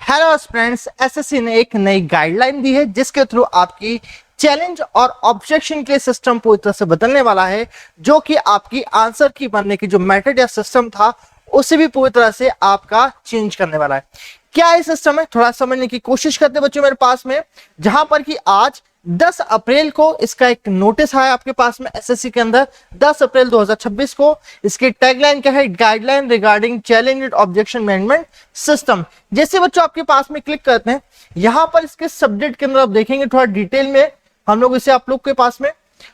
Hello friends, SSC ने एक नई गाइडलाइन दी है जिसके थ्रू आपकी चैलेंज और ऑब्जेक्शन के सिस्टम पूरी तरह से बदलने वाला है, जो कि आपकी आंसर की बनने की जो मेथड या सिस्टम था उसे भी पूरी तरह से आपका चेंज करने वाला है। क्या ये सिस्टम है, थोड़ा समझने की कोशिश करते हैं बच्चों मेरे पास में, जहां पर कि आज 10 अप्रैल को इसका एक नोटिस आया आपके पास में एसएससी के अंदर। 10 अप्रैल 2026 को इसकी टैगलाइन क्या है, guideline regarding challenge and objection management system. जैसे बच्चों आपके पास में क्लिक करते हैं, यहां पर इसके सब्जेक्ट के अंदर आप देखेंगे थोड़ा डिटेल में हम लोग इसे आप लोग के पास में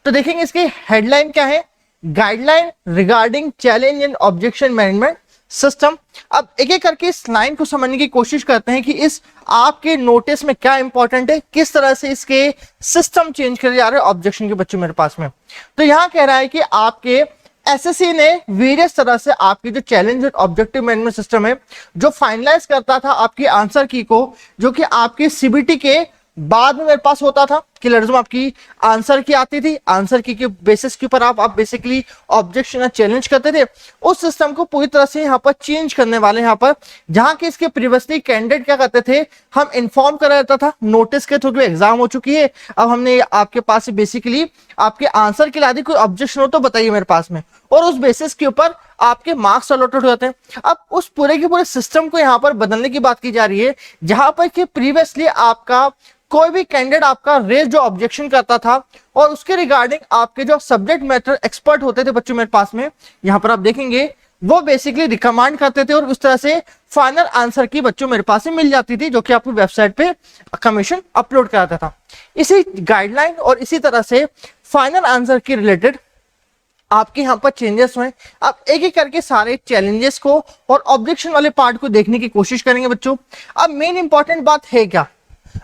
तो देखेंगे इसकी हेडलाइन क्या है, guideline regarding challenge and objection management system. अब एक एक करके इस लाइन को समझने की कोशिश करते हैं कि इस आपके नोटिस में क्या इंपॉर्टेंट है, किस तरह से इसके सिस्टम चेंज करे जा रहे हैं ऑब्जेक्शन के बच्चों मेरे पास में। तो यहां कह रहा है कि आपके एसएससी ने वेरियस तरह से आपकी जो चैलेंज और ऑब्जेक्टिव मैनेजमेंट सिस्टम है, जो फाइनलाइज करता था आपकी आंसर की को, जो कि आपकी सीबीटी के बाद में मेरे पास होता था कि लड़जम आपकी आंसर की आती थी, आंसर की के बेसिस के ऊपर आप बेसिकली ऑब्जेक्शन या चैलेंज करते थे। उस सिस्टम को पूरी तरह से यहाँ पर चेंज करने वाले यहाँ पर, जहां कि इसके प्रीवियसली कैंडिडेट क्या करते थे, हम इन्फॉर्म करा जाता था नोटिस के थ्रू एग्जाम हो चुकी है, अब हमने आपके पास बेसिकली आपके आंसर के लिए कोई ऑब्जेक्शन हो तो बताइए मेरे पास में, और उस बेसिस के ऊपर आपके मार्क्स अलॉटेड हो जाते हैं। अब उस पूरे के पूरे सिस्टम को यहाँ पर बदलने की बात की जा रही है, जहां पर कि प्रीवियसली आपका कोई भी कैंडिडेट आपका रेज जो ऑब्जेक्शन करता था और उसके रिगार्डिंग आपके जो सब्जेक्ट मैटर एक्सपर्ट होते थे बच्चों मेरे पास में, यहां पर आप देखेंगे वो बेसिकली रिकमेंड करते थे और उस तरह से फाइनल आंसर की बच्चों मेरे पास में मिल जाती थी, जो कि आपकी वेबसाइट पे कमीशन अपलोड कराता था। इसी गाइडलाइन और इसी तरह से फाइनल आंसर की रिलेटेड आपके यहाँ पर चेंजेस हुए। अब एक एक करके सारे चैलेंजेस को और ऑब्जेक्शन वाले पार्ट को देखने की कोशिश करेंगे बच्चों। अब मेन इंपॉर्टेंट बात है क्या,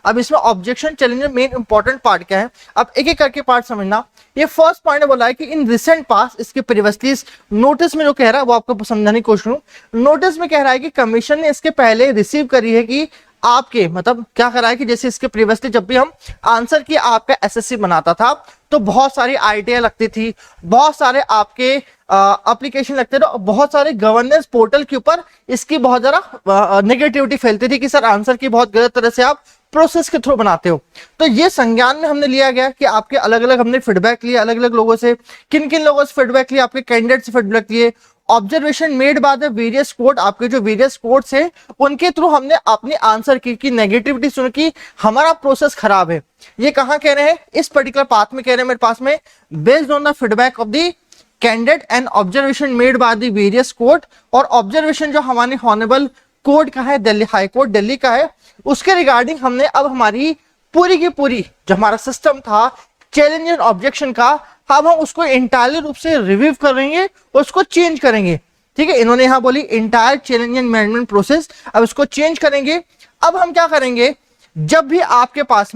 अब इसमें ऑब्जेक्शन चैलेंज में मेन इंपॉर्टेंट पार्ट क्या है, अब एक एक करके पार्ट समझना। ये फर्स्ट पॉइंट बोला है कि इन रिसेंट पास, इसके प्रीवियसली नोटिस में जो कह रहा है वो आपको समझाने की कोशिश करूं। नोटिस में कह रहा है कि कमीशन ने इसके पहले रिसीव करी है कि आपके मतलब क्या कर रहा है कि जैसे इसके प्रीवियसली जब भी हम आंसर की आपका एसएससी बनाता था तो बहुत सारी आईटीआई लगती थी, बहुत सारे आपके एप्लीकेशन लगते थे, बहुत सारे गवर्नेंस पोर्टल के ऊपर इसकी बहुत ज्यादा नेगेटिविटी फैलती थी कि सर आंसर की बहुत गलत तरह से आप प्रोसेस के थ्रू बनाते हो। तो ये संज्ञान में हमने लिया गया कि आपके अलग अलग हमने फीडबैक लिया, अलग अलग लोगों से, किन किन लोगों से फीडबैक लिया, आपके कैंडिडेट से फीडबैक लिए, observation made by the various court, आपके जो वेरियस कोर्ट्स है उनके थ्रू हमने अपनी आंसर की नेगेटिविटी सुन की हमारा प्रोसेस खराब है। ये कहां कह रहे हैं, इस पर्टिकुलर पाथ में कह रहे हैं मेरे पास में, based on the feedback of the candidate and observation made by the various court, और ऑब्जर्वेशन जो हमारे हॉनरेबल कोर्ट का है, दिल्ली हाई कोर्ट दिल्ली का है, उसके रिगार्डिंग हमने अब हमारी पूरी की पूरी जो हमारा सिस्टम था चैलेंज एंड ऑब्जेक्शन का, अब हम उसको इंटायरली रूप से रिव्यू करेंगे और उसको चेंज करेंगे। ठीक है, इन्होंने यहां बोली entire challenge and management process, अब इसको चेंज करेंगे। अब हम क्या करेंगे, जब भी आपके पास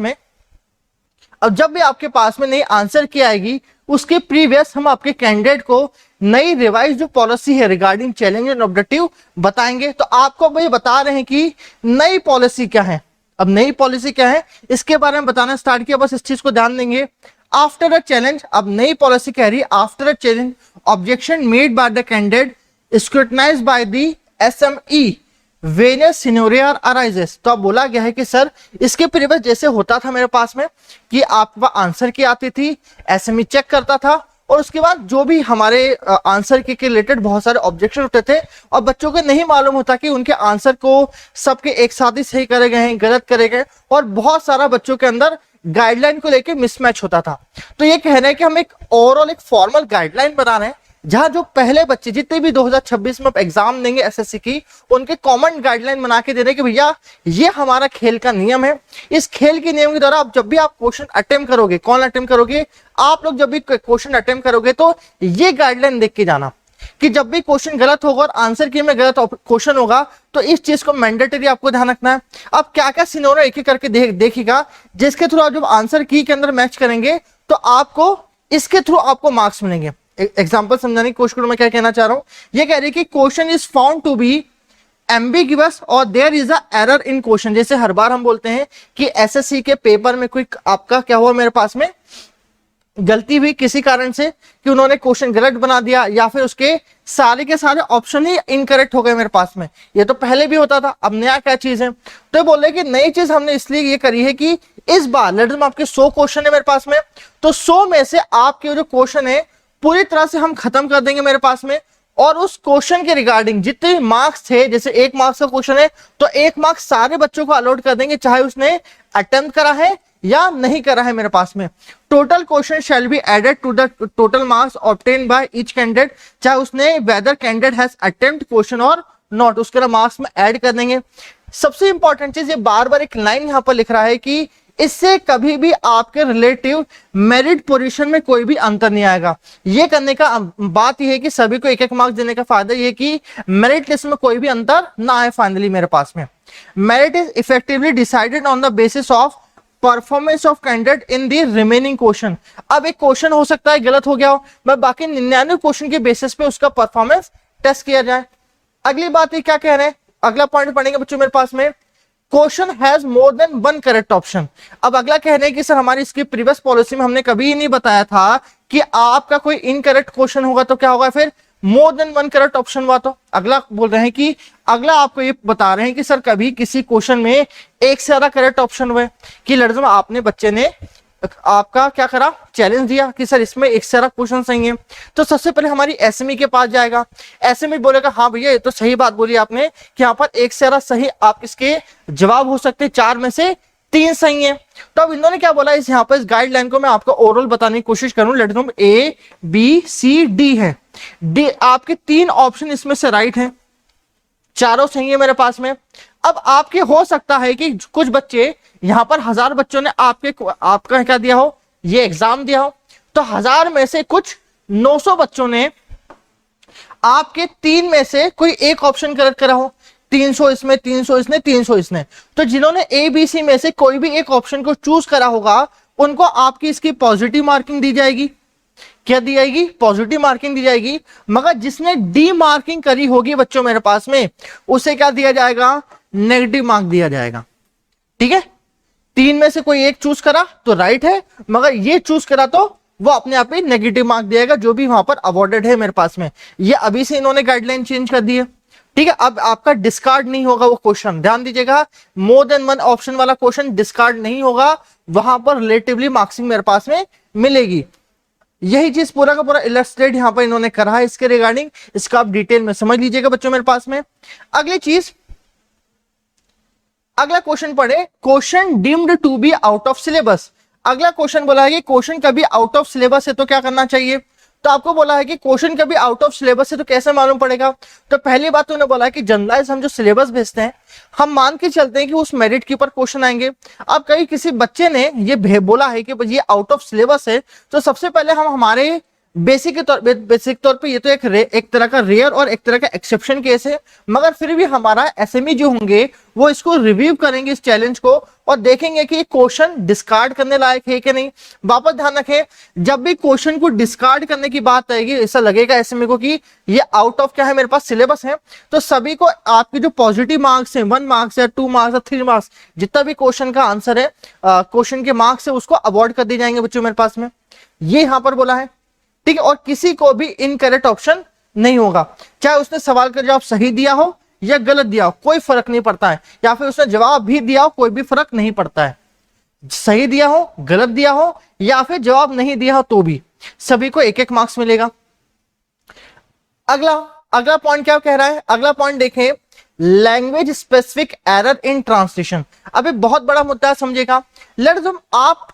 में नई आंसर की आएगी उसके प्रीवियस हम आपके कैंडिडेट को नई रिवाइज जो पॉलिसी है रिगार्डिंग चैलेंज एंड ऑब्जेक्टिव बताएंगे। तो आपको भाई बता रहे हैं कि नई पॉलिसी क्या है। अब नई पॉलिसी क्या है इसके बारे में बताना स्टार्ट किया, बस इस चीज को ध्यान देंगे। आफ्टर अ चैलेंज, अब नई पॉलिसी कह रही है after a challenge objection made by the candidate scrutinised by the SME various scenario arises. तो अब बोला गया है कि सर इसके प्रीवियस जैसे होता था मेरे पास में कि आपका आंसर की आती थी, एसएमई चेक करता था और उसके बाद जो भी हमारे आंसर के रिलेटेड बहुत सारे ऑब्जेक्शन होते थे और बच्चों को नहीं मालूम होता कि उनके आंसर को सबके एक साथ ही सही करे गए हैं, गलत करे गए, और बहुत सारा बच्चों के अंदर गाइडलाइन को लेकर मिसमैच होता था। तो ये कहना है कि हम एक ओवरऑल एक फॉर्मल गाइडलाइन बना रहे हैं, जहां जो पहले बच्चे जितने भी 2026 में एग्जाम देंगे एसएससी की, उनके कॉमन गाइडलाइन बना के दे रहे कि भैया ये हमारा खेल का नियम है। इस खेल के नियम के द्वारा आप जब भी आप क्वेश्चन अटेम्प्ट करोगे, कौन अटेम्प्ट करोगे, आप लोग जब भी क्वेश्चन अटेम्प्ट करोगे तो ये गाइडलाइन देख के जाना कि जब भी क्वेश्चन गलत होगा और आंसर की में गलत क्वेश्चन होगा तो इस चीज को मैंडेटरी आपको ध्यान रखना है। अब क्या क्या सिनेरियो एक एक करके देखिएगा, जिसके थ्रू आप जब आंसर की के अंदर मैच करेंगे तो आपको इसके थ्रू आपको मार्क्स मिलेंगे। एग्जांपल समझाने की कोशिश करूं मैं क्या कहना चाह रहा हूं। ये कह रही है कि question is found to be ambiguous और there is a error in question. जैसे हर बार हम बोलते हैं कि एसएससी के पेपर में कोई आपका क्या हुआ, मेरे पास में गलती हुई किसी कारण से कि उन्होंने क्वेश्चन गलत बना दिया या फिर उसके सारे के सारे ऑप्शन ही इनकरेक्ट हो गए मेरे पास में। ये तो पहले भी होता था, अब नया क्या चीज है? तो ये बोल रहे कि नई चीज हमने इसलिए ये करी है कि इस बार लेट्स से आपके 100 क्वेश्चन है मेरे पास में, तो 100 में से आपके जो क्वेश्चन है पूरी तरह से हम खत्म कर देंगे मेरे पास में, और उस क्वेश्चन के रिगार्डिंग जितने मार्क्स थे, जैसे 1 मार्क्स का क्वेश्चन है तो 1 मार्क्स सारे बच्चों को अलॉट कर देंगे, चाहे उसने अटेम्प्ट करा है या नहीं करा है मेरे पास में। Total question shall be added to the total marks obtain by each candidate, चाहे उसने whether candidate has attempt question और नॉट, उसके मार्क्स में ऐड कर देंगे। सबसे इंपॉर्टेंट चीज, ये बार बार एक लाइन यहां पर लिख रहा है कि इससे कभी भी आपके रिलेटिव मेरिट पोजीशन में कोई भी अंतर नहीं आएगा। ये करने का बात यह है कि सभी को 1-1 मार्क्स देने का फायदा ये कि मेरिट लिस्ट में कोई भी अंतर ना आए फाइनली मेरे पास में। Merit is effectively decided on the basis of performance of candidate in the remaining question. अब एक क्वेश्चन हो सकता है गलत हो गया हो, मैं बाकी 99 क्वेश्चन के बेसिस पे उसका परफॉर्मेंस टेस्ट किया जाए। अगली बात ये क्या कह रहे हैं, अगला पॉइंट पढ़ेंगे बच्चों मेरे पास में, question has more than one correct option. अब अगला कहने की सर हमारी इसकी प्रीवियस पॉलिसी में हमने कभी ही नहीं बताया था कि आपका कोई इनकरेक्ट क्वेश्चन होगा तो क्या होगा, फिर more than one correct option हुआ तो अगला बोल रहे हैं कि अगला आपको ये बता रहे हैं कि सर कभी किसी क्वेश्चन में एक से ज्यादा करेक्ट ऑप्शन हुए कि लड़के आपने बच्चे ने आपका क्या करा, चैलेंज दिया कि सर इसमें एक से ज्यादा क्वेश्चन सही है, तो सबसे पहले हमारी एसएमई के पास जाएगा। एसएमई बोलेगा हाँ भैया ये तो सही बात बोली आपने कि यहाँ पर एक से ज्यादा सही आप इसके जवाब हो सकते हैं, 4 में से 3 सही है। तो अब इन्होंने क्या बोला, इस यहाँ पर इस गाइडलाइन को मैं आपको ओवरऑल बताने की कोशिश करूं, let room A B C D है, डी आपके 3 ऑप्शन इसमें से राइट हैं, चारों सही है मेरे पास में। अब आपके हो सकता है कि कुछ बच्चे यहां पर 1000 बच्चों ने आपका क्या दिया हो, ये एग्जाम दिया हो, तो 1000 में से कुछ 900 बच्चों ने आपके 3 में से कोई एक ऑप्शन करेक्ट करा हो, 300 इसमें, 300 इसने, 300 इसने, तो जिन्होंने ए बी सी में से कोई भी एक ऑप्शन को चूज करा होगा उनको आपकी इसकी पॉजिटिव मार्किंग दी जाएगी। क्या दी जाएगी, पॉजिटिव मार्किंग दी जाएगी। मगर जिसने डी मार्किंग करी होगी बच्चों मेरे पास में, उसे क्या दिया जाएगा, नेगेटिव मार्क दिया जाएगा। ठीक है, 3 में से कोई एक चूज करा तो राइट है, मगर ये चूज करा तो वो अपने आप ही नेगेटिव मार्क दिएगा जो भी वहां पर अवॉर्डेड है मेरे पास में। ये अभी से इन्होंने गाइडलाइन चेंज कर दी है। ठीक है, अब आपका डिस्कार्ड नहीं होगा वो क्वेश्चन, ध्यान दीजिएगा, मोर देन वन ऑप्शन वाला क्वेश्चन डिस्कार्ड नहीं होगा, वहां पर रिलेटिवली मार्क्सिंग मेरे पास में मिलेगी। यही चीज पूरा का पूरा इलस्ट्रेट यहां पर इन्होंने करा है इसके रिगार्डिंग, इसका आप डिटेल में समझ लीजिएगा बच्चों मेरे पास में। अगली चीज, अगला क्वेश्चन पढ़े, question deemed to be out of syllabus. अगला क्वेश्चन बोला है कि क्वेश्चन कभी आउट ऑफ सिलेबस है तो क्या करना चाहिए। तो आपको बोला है कि क्वेश्चन कभी आउट ऑफ सिलेबस है तो कैसे मालूम पड़ेगा। तो पहली बात तो उन्होंने बोला है कि जनरलाइज हम जो सिलेबस भेजते हैं हम मान के चलते हैं कि उस मेरिट के ऊपर क्वेश्चन आएंगे। अब कहीं किसी बच्चे ने ये बोला है कि ये आउट ऑफ सिलेबस है, तो सबसे पहले हम हमारे बेसिक तौर पे ये तो एक तरह का रेयर और एक तरह का एक्सेप्शन केस है, मगर फिर भी हमारा एसएमई जो होंगे वो इसको रिव्यू करेंगे इस चैलेंज को और देखेंगे कि ये क्वेश्चन डिस्कार्ड करने लायक है कि नहीं। वापस ध्यान रखें, जब भी क्वेश्चन को डिस्कार्ड करने की बात आएगी, ऐसा लगेगा एसएमई को कि ये आउट ऑफ क्या है मेरे पास सिलेबस है, तो सभी को आपके जो पॉजिटिव मार्क्स है 1 मार्क्स या 2 मार्क्स या 3 मार्क्स, जितना भी क्वेश्चन का आंसर है, क्वेश्चन के मार्क्स है, उसको अवॉर्ड कर दिए जाएंगे बच्चों मेरे पास में। ये यहां पर बोला है। ठीक है, और किसी को भी इनकरेक्ट ऑप्शन नहीं होगा, चाहे उसने सवाल का जवाब सही दिया हो या गलत दिया हो, कोई फर्क नहीं पड़ता है, या फिर उसने जवाब भी दिया हो, कोई भी फर्क नहीं पड़ता है, सही दिया हो, गलत दिया हो या फिर जवाब नहीं दिया हो तो भी सभी को 1-1 मार्क्स मिलेगा। अगला पॉइंट क्या कह रहा है, अगला पॉइंट देखें, language specific error in translation. अब एक बहुत बड़ा मुद्दा है, समझेगा। लेट्स अज्यूम आप,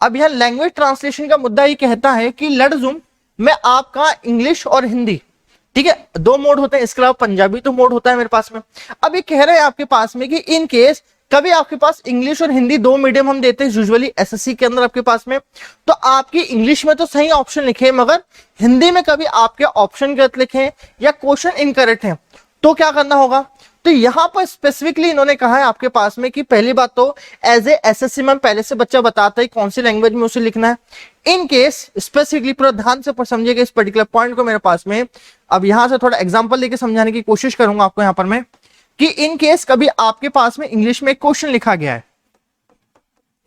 अब यह लैंग्वेज ट्रांसलेशन का मुद्दा ये कहता है कि लेट्स अज्यूम मैं आपका इंग्लिश और हिंदी, ठीक है, 2 मोड होते हैं, इसके अलावा पंजाबी तो मोड होता है मेरे पास में। अब ये कह रहे हैं आपके पास में कि इन केस कभी आपके पास इंग्लिश और हिंदी 2 मीडियम हम देते हैं यूजुअली एसएससी के अंदर आपके पास में, तो आपकी इंग्लिश में तो सही ऑप्शन लिखे मगर हिंदी में कभी आपके ऑप्शन गलत लिखे या क्वेश्चन इनकरेक्ट है, तो क्या करना होगा। तो यहां पर स्पेसिफिकली इन्होंने कहा है आपके पास में कि पहली बात तो एज ए एसएससी में पहले से बच्चा बताता है कौन सी लैंग्वेज में उसे लिखना है। इन केस स्पेसिफिकली पूरा ध्यान से समझिएगा इस पर्टिकुलर पॉइंट को मेरे पास में। अब यहां से थोड़ा एग्जांपल लेके समझाने की कोशिश करूंगा आपको यहां पर मैं, कि इन केस कभी आपके पास में इंग्लिश में एक क्वेश्चन लिखा गया है,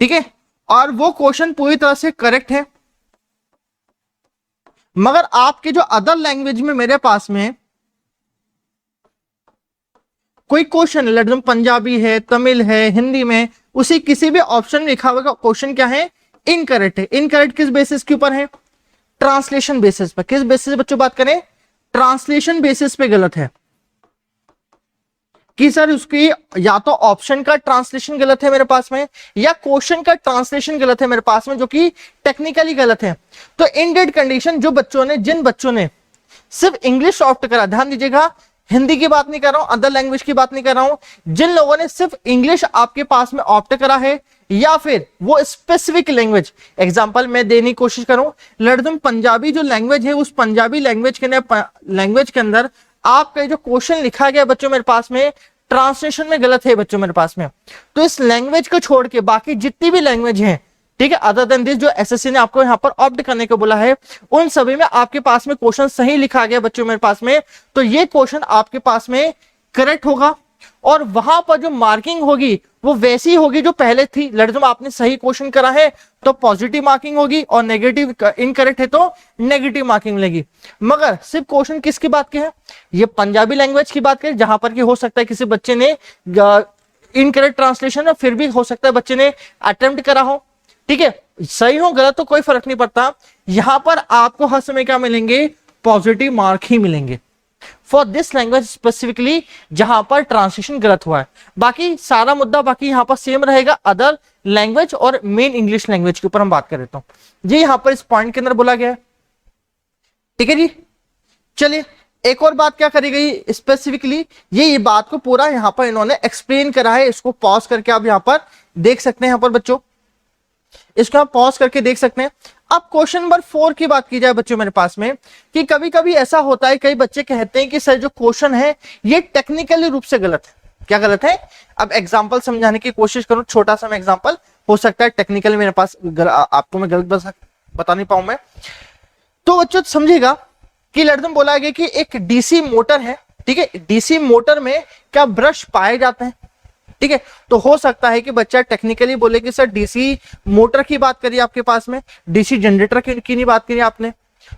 ठीक है, और वो क्वेश्चन पूरी तरह से करेक्ट है, मगर आपके जो अदर लैंग्वेज में मेरे पास में कोई क्वेश्चन, लेट्स पंजाबी है, तमिल है, हिंदी में, उसी किसी भी ऑप्शन में लिखा हुआ क्वेश्चन क्या है, इनकरेक्ट है। इनकरेक्ट किस बेसिस के ऊपर है, ट्रांसलेशन बेसिस पर। किस बेसिस बच्चों बात करें, ट्रांसलेशन बेसिस पे गलत है कि सर उसकी या तो ऑप्शन का ट्रांसलेशन गलत है मेरे पास में, या क्वेश्चन का ट्रांसलेशन गलत है मेरे पास में, जो कि टेक्निकली गलत है। तो इन डेट कंडीशन जो बच्चों ने, जिन बच्चों ने सिर्फ इंग्लिश ऑप्ट करा, ध्यान दीजिएगा, हिंदी की बात नहीं कर रहा हूं, अदर लैंग्वेज की बात नहीं कर रहा हूं, जिन लोगों ने सिर्फ इंग्लिश आपके पास में ऑप्ट करा है, या फिर वो स्पेसिफिक लैंग्वेज, एग्जांपल मैं देने की कोशिश करूं, लड़दम पंजाबी जो लैंग्वेज है, उस पंजाबी लैंग्वेज के अंदर आपका जो क्वेश्चन लिखा गया बच्चों मेरे पास में, ट्रांसलेशन में गलत है बच्चों मेरे पास में। तो इस लैंग्वेज को छोड़ के बाकी जितनी भी लैंग्वेज हैं, ठीक है, अदर देन दिस, जो एसएससी ने आपको यहां पर ऑप्ट करने को बोला है, उन सभी में आपके पास में क्वेश्चन सही लिखा गया बच्चों मेरे पास में, तो ये क्वेश्चन आपके पास में करेक्ट होगा, और वहां पर जो मार्किंग होगी वो वैसी होगी जो पहले थी। लड़के आपने सही क्वेश्चन करा है तो पॉजिटिव मार्किंग होगी, और नेगेटिव इनकरेक्ट है तो नेगेटिव मार्किंग मिलेगी। मगर सिर्फ क्वेश्चन किसकी बात के है, ये पंजाबी लैंग्वेज की बात करें, जहां पर कि हो सकता है किसी बच्चे ने इनकरेक्ट ट्रांसलेशन है, फिर भी हो सकता है बच्चे ने अटेम्प्ट करा हो, ठीक है, सही हो गलत तो कोई फर्क नहीं पड़ता, यहां पर आपको हर समय क्या मिलेंगे, पॉजिटिव मार्क ही मिलेंगे फॉर दिस लैंग्वेज स्पेसिफिकली, जहां पर ट्रांसलेशन गलत हुआ है। बाकी सारा मुद्दा बाकी यहां पर सेम रहेगा, अदर लैंग्वेज और मेन इंग्लिश लैंग्वेज के ऊपर हम बात कर रहे हैं। ये यहां पर इस पॉइंट के अंदर बोला गया है, ठीक है जी। चलिए एक और बात क्या करी गई स्पेसिफिकली, ये बात को पूरा यहां पर इन्होंने एक्सप्लेन करा है, इसको पॉज करके आप यहां पर देख सकते हैं, यहां पर बच्चों इसको आप पॉज करके देख सकते हैं। अब क्वेश्चन नंबर 4 की बात की जाए बच्चों मेरे पास में, कि कभी कभी ऐसा होता है, कई बच्चे कहते हैं कि सर जो क्वेश्चन है ये टेक्निकली रूप से गलत है। क्या गलत है, अब एग्जांपल समझाने की कोशिश करूं, छोटा सा मैं एग्जांपल, हो सकता है टेक्निकल मेरे पास आपको मैं गलत बता नहीं पाऊं मैं। तो बच्चों समझिएगा कि लड़दम बोला गया कि एक डीसी मोटर है, ठीक है, डीसी मोटर में क्या ब्रश पाए जाते हैं, ठीक है। तो हो सकता है कि बच्चा टेक्निकली बोले कि सर डीसी मोटर की बात करिए आपके पास में, डीसी जनरेटर की नहीं बात करी आपने।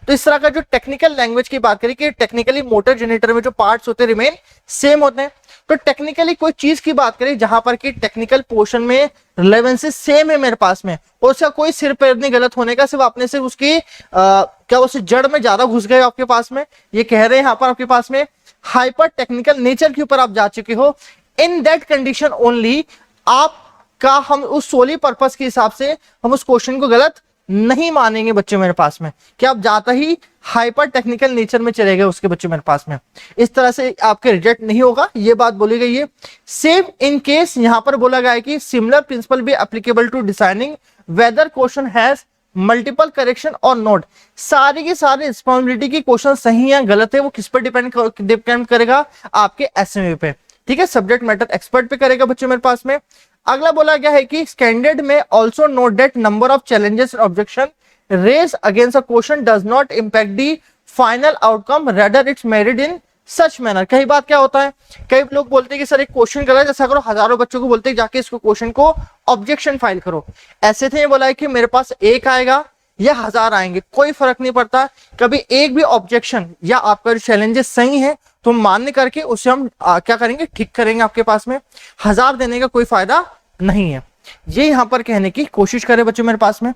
तो इस तरह का जो टेक्निकल लैंग्वेज की बात करी कि टेक्निकली मोटर जनरेटर में जो पार्ट्स होते हैं रिमेन सेम होते हैं। तो टेक्निकली कोई चीज की बात करें जहां पर कि टेक्निकल पोर्शन में रिलेवेंसेस सेम है मेरे पास में, और उसका कोई सिर पैर नहीं गलत होने का, सिर्फ आपने सिर्फ उसकी क्या उस जड़ में ज्यादा घुस गए आपके पास में, ये कह रहे हैं यहां पर आपके पास में हाइपर टेक्निकल नेचर के ऊपर आप जा चुके हो। इन दैट कंडीशन ओनली आपका हम उस सोली पर्पस के हिसाब से हम उस क्वेश्चन को गलत नहीं मानेंगे बच्चों मेरे पास में, कि आप जाता ही हाइपर टेक्निकल नेचर में चले गए उसके बच्चों मेरे पास में, इस तरह से आपके रिजेक्ट नहीं होगा, ये बात बोली गई है। सेम इन केस यहां पर बोला गया है कि similar principle be applicable to deciding whether question has multiple correction और नोट। सारी की सारी रिस्पॉन्सिबिलिटी की क्वेश्चन सही है गलत है वो किस पर डिपेंड करेगा, आपके एसएमए पे, ठीक है, सब्जेक्ट मैटर एक्सपर्ट पे करेगा बच्चों मेरे पास में। अगला बोला गया है कि कैंडिडेट में also note that number of challenges and objection raise against a question does not impact the final outcome, rather it's merit in such manner. कई बात क्या होता है, कई लोग बोलते हैं कि सर एक क्वेश्चन गलत, ऐसा करो, हजारों बच्चों को बोलते हैं जाके इसको क्वेश्चन को ऑब्जेक्शन फाइल करो। ऐसे थे बोला है कि मेरे पास एक आएगा या 1000 आएंगे, कोई फर्क नहीं पड़ता, कभी एक भी ऑब्जेक्शन या आपका जो चैलेंजेस सही है तो मान्य करके उसे हम क्या करेंगे, ठीक करेंगे आपके पास में, 1000 देने का कोई फायदा नहीं है। ये यहां पर कहने की कोशिश करें बच्चों मेरे पास में।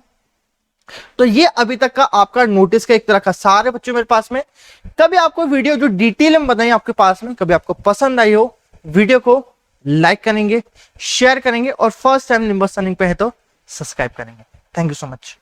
तो ये अभी तक का आपका नोटिस का एक तरह का सारे बच्चों मेरे पास में। कभी आपको वीडियो जो डिटेल में बताई आपके पास में, कभी आपको पसंद आई हो, वीडियो को लाइक करेंगे, शेयर करेंगे, और फर्स्ट टाइम निम्बस रनिंग पे है तो सब्सक्राइब करेंगे। Thank you so much.